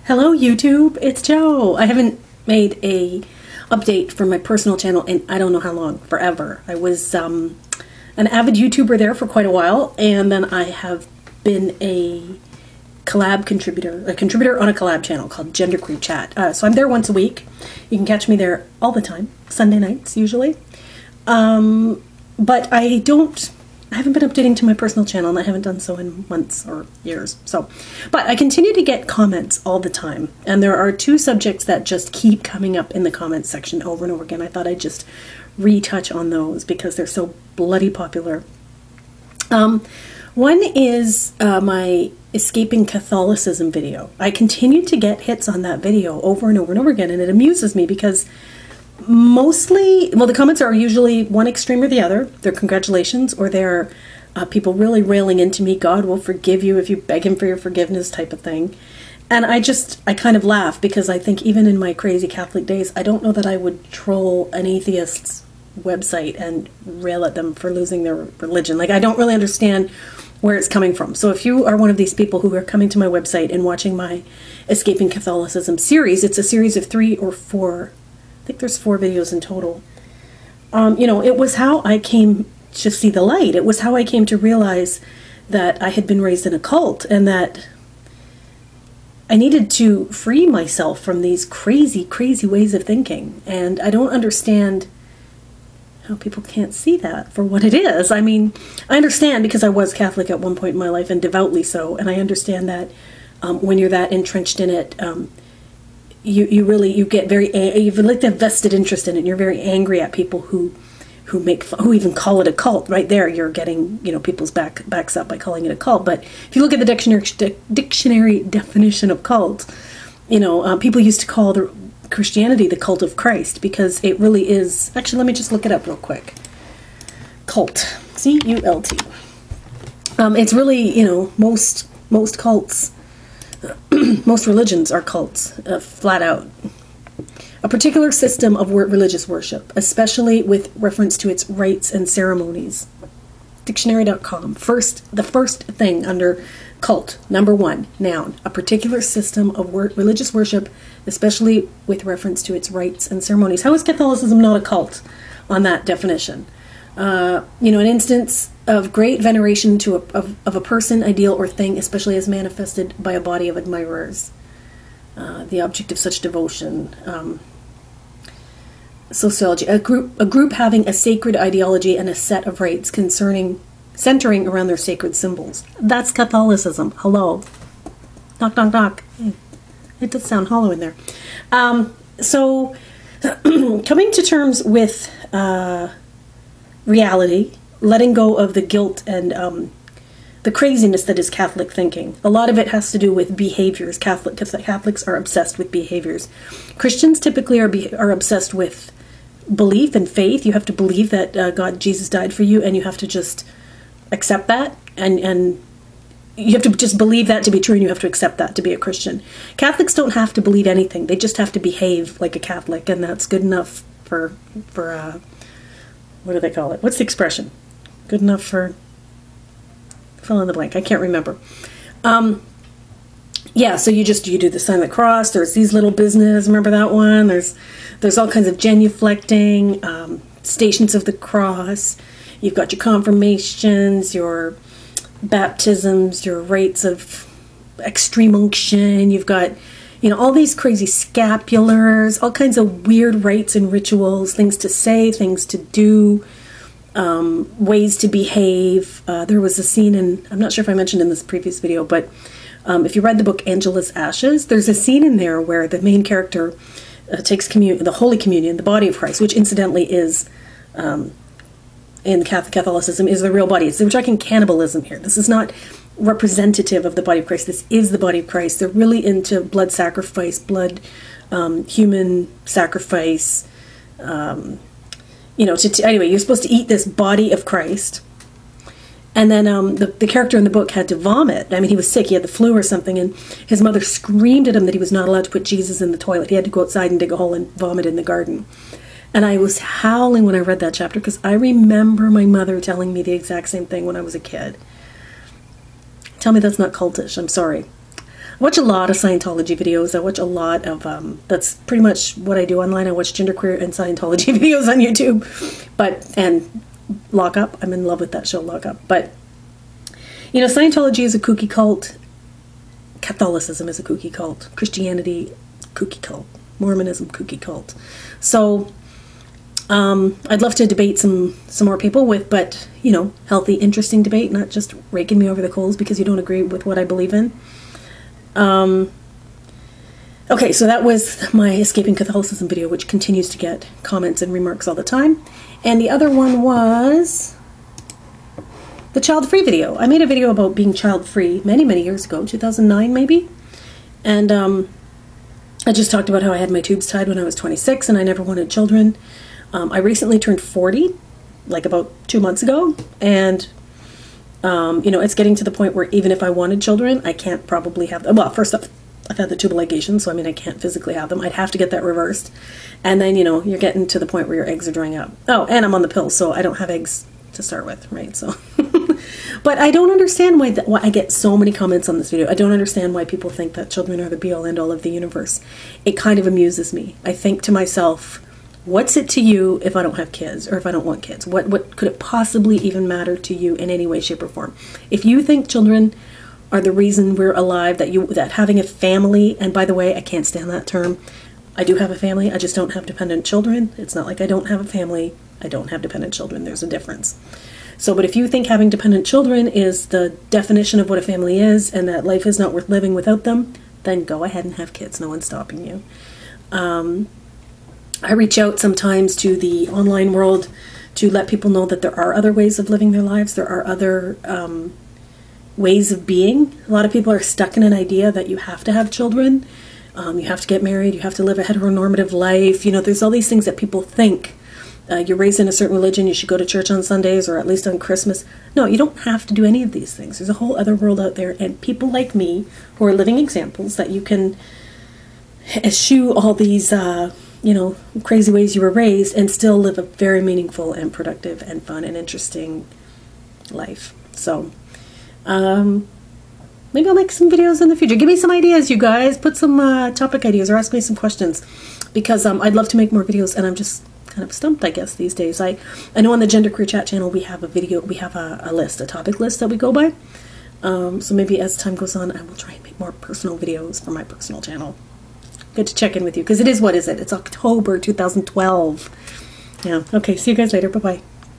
Hello YouTube, it's Joe. I haven't made a update for my personal channel in I don't know how long, forever. I was an avid YouTuber there for quite a while, and then I have been a contributor on a collab channel called Genderqueer Chat. So I'm there once a week. You can catch me there all the time, Sunday nights usually. But I haven't been updating to my personal channel, and I haven't done so in months or years. But I continue to get comments all the time, and there are two subjects that just keep coming up in the comments section over and over again. I thought I'd just retouch on those because they're so bloody popular. One is my Escaping Catholicism video. I continue to get hits on that video over and over and over again, and it amuses me because mostly, well, the comments are usually one extreme or the other. They're congratulations, or they're people really railing into me, God will forgive you if you beg him for your forgiveness type of thing. And I kind of laugh because I think even in my crazy Catholic days, I don't know that I would troll an atheist's website and rail at them for losing their religion. Like, I don't really understand where it's coming from. So if you are one of these people who are coming to my website and watching my Escaping Catholicism series, it's a series of 3 or 4, I think there's 4 videos in total. You know, it was how I came to see the light. It was how I came to realize that I had been raised in a cult and that I needed to free myself from these crazy, crazy ways of thinking. And I don't understand how people can't see that for what it is. I mean, I understand because I was Catholic at one point in my life, and devoutly so, and I understand that when you're that entrenched in it, you get very, you've like a vested interest in it, and you're very angry at people who even call it a cult. Right there, you're getting, you know, people's backs up by calling it a cult. But if you look at the dictionary definition of cult, you know, people used to call Christianity the cult of Christ because it really is. Actually, let me just look it up real quick. Cult, C-U-L-T. It's really, you know, most cults. Most religions are cults, flat out. A particular system of religious worship, especially with reference to its rites and ceremonies. Dictionary.com. The first thing under cult, number 1, noun. A particular system of religious worship, especially with reference to its rites and ceremonies. How is Catholicism not a cult on that definition? You know, an instance of great veneration of a person, ideal, or thing, especially as manifested by a body of admirers. The object of such devotion. Sociology. A group having a sacred ideology and a set of rites centering around their sacred symbols. That's Catholicism. Hello. Knock, knock, knock. It does sound hollow in there. So, coming to terms with reality, letting go of the guilt and the craziness that is Catholic thinking. A lot of it has to do with behaviors. Catholics are obsessed with behaviors. Christians typically are obsessed with belief and faith. You have to believe that Jesus died for you, and you have to just accept that, and you have to just believe that to be true, and you have to accept that to be a Christian. Catholics don't have to believe anything. They just have to behave like a Catholic, and that's good enough for what do they call it? What's the expression? Good enough for fill in the blank. I can't remember. Yeah, so you do the sign of the cross. There's these little business. Remember that one? There's all kinds of genuflecting, stations of the cross. You've got your confirmations, your baptisms, your rites of extreme unction. You've got, you know, all these crazy scapulars, all kinds of weird rites and rituals, things to say, things to do, ways to behave. There was a scene in, I'm not sure if I mentioned in this previous video, but if you read the book Angela's Ashes, there's a scene in there where the main character takes the Holy Communion, the body of Christ, which incidentally is, in Catholicism, is the real body. We're talking cannibalism here. This is not representative of the body of Christ. This is the body of Christ. They're really into blood sacrifice, human sacrifice. You know, anyway, you're supposed to eat this body of Christ. And then the character in the book had to vomit. I mean, he was sick. He had the flu or something, and his mother screamed at him that he was not allowed to put Jesus in the toilet. He had to go outside and dig a hole and vomit in the garden. And I was howling when I read that chapter because I remember my mother telling me the exact same thing when I was a kid. Tell me that's not cultish. I'm sorry. watch a lot of Scientology videos. I watch a lot of, that's pretty much what I do online. I watch genderqueer and Scientology videos on YouTube. And Lock Up. I'm in love with that show, Lock Up. But, you know, Scientology is a kooky cult. Catholicism is a kooky cult. Christianity, kooky cult. Mormonism, kooky cult. So, I'd love to debate some more people but, you know, healthy, interesting debate, not just raking me over the coals because you don't agree with what I believe in. Okay, so that was my Escaping Catholicism video, which continues to get comments and remarks all the time. And the other one was the child-free video. I made a video about being child-free many, many years ago, 2009 maybe. And I just talked about how I had my tubes tied when I was 26 and I never wanted children. I recently turned 40, like about 2 months ago, and you know, it's getting to the point where even if I wanted children, I can't probably have them. Well, first off, I've had the tubal ligation, so I mean, I can't physically have them. I'd have to get that reversed. And then, you know, you're getting to the point where your eggs are drying up. Oh, and I'm on the pill, so I don't have eggs to start with, right? So, but I don't understand why I get so many comments on this video. I don't understand why people think that children are the be-all, end-all of the universe. It kind of amuses me. I think to myself, what's it to you if I don't have kids or if I don't want kids? What could it possibly even matter to you in any way, shape, or form? If you think children are the reason we're alive, that having a family, and by the way, I can't stand that term. I do have a family, I just don't have dependent children. It's not like I don't have a family, I don't have dependent children. There's a difference. So, but if you think having dependent children is the definition of what a family is and that life is not worth living without them, then go ahead and have kids. No one's stopping you. I reach out sometimes to the online world to let people know that there are other ways of living their lives. There are other ways of being. A lot of people are stuck in an idea that you have to have children, you have to get married, you have to live a heteronormative life. You know, there's all these things that people think. You're raised in a certain religion, you should go to church on Sundays or at least on Christmas. No, you don't have to do any of these things. There's a whole other world out there, and people like me who are living examples that you can eschew all these you know, crazy ways you were raised and still live a very meaningful and productive and fun and interesting life. So, maybe I'll make some videos in the future. Give me some ideas, you guys. Put some topic ideas or ask me some questions, because I'd love to make more videos, and I'm just kind of stumped, I guess, these days. I know on the Gender Queer Chat channel we have a list, a topic list that we go by. So maybe as time goes on, I will try and make more personal videos for my personal channel. Good to check in with you, because it is, what is it? It's October 2012. Yeah, okay, see you guys later. Bye-bye.